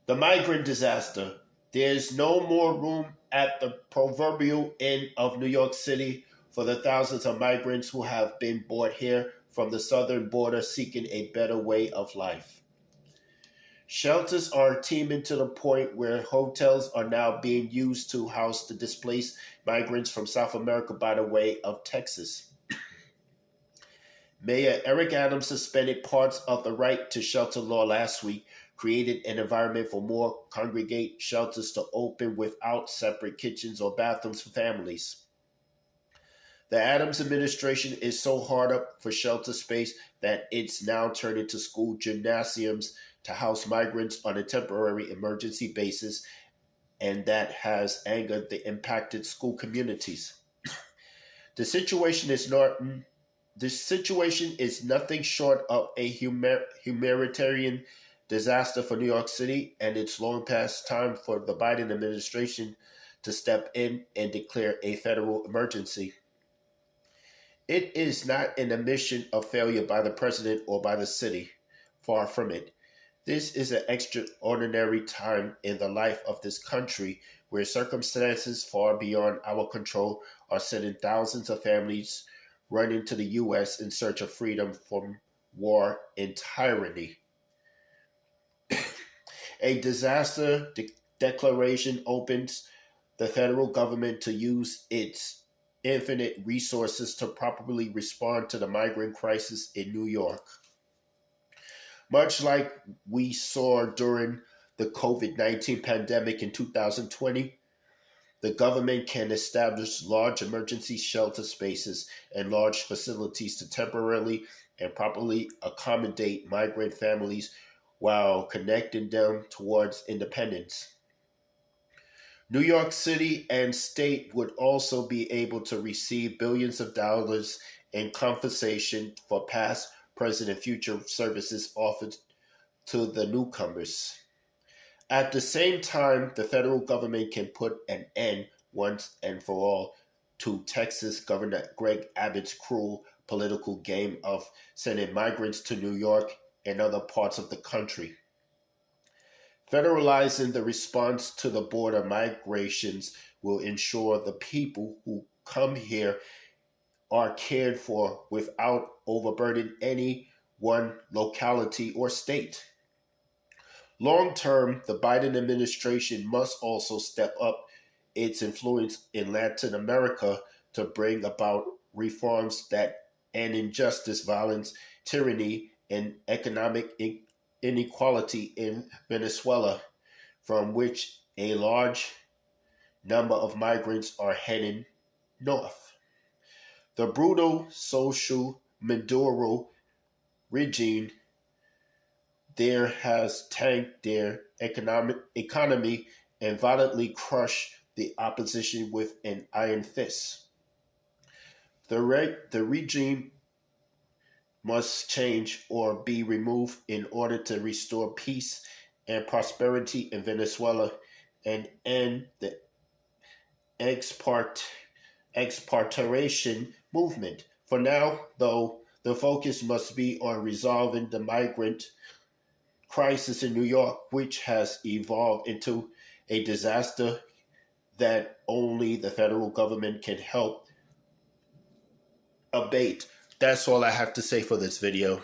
The migrant disaster. There's no more room at the proverbial inn of New York City for the thousands of migrants who have been brought here from the southern border seeking a better way of life. Shelters are teeming to the point where hotels are now being used to house the displaced migrants from South America by the way of Texas. Mayor Eric Adams suspended parts of the right to shelter law last week, created an environment for more congregate shelters to open without separate kitchens or bathrooms for families. The Adams administration is so hard up for shelter space that it's now turned into school gymnasiums to house migrants on a temporary emergency basis, and that has angered the impacted school communities. The situation is not This situation is nothing short of a humanitarian disaster for New York City, and it's long past time for the Biden administration to step in and declare a federal emergency. It is not an admission of failure by the president or by the city. Far from it. This is an extraordinary time in the life of this country where circumstances far beyond our control are sending thousands of families running to the U.S. in search of freedom from war and tyranny. A declaration opens the federal government to use its infinite resources to properly respond to the migrant crisis in New York. Much like we saw during the COVID-19 pandemic in 2020, the government can establish large emergency shelter spaces and large facilities to temporarily and properly accommodate migrant families while connecting them towards independence. New York City and state would also be able to receive billions of dollars in compensation for past, present, and future services offered to the newcomers. At the same time, the federal government can put an end once and for all to Texas Governor Greg Abbott's cruel political game of sending migrants to New York and other parts of the country. Federalizing the response to the border migrations will ensure the people who come here are cared for without overburdening any one locality or state. Long term, the Biden administration must also step up its influence in Latin America to bring about reforms that end injustice, violence, tyranny, and economic inequality in Venezuela, from which a large number of migrants are heading north. The brutal social Maduro regime there has tanked their economy and violently crushed the opposition with an iron fist. The regime must change or be removed in order to restore peace and prosperity in Venezuela and end the expatriation movement. For now, though, the focus must be on resolving the migrant crisis in New York, which has evolved into a disaster that only the federal government can help abate. That's all I have to say for this video.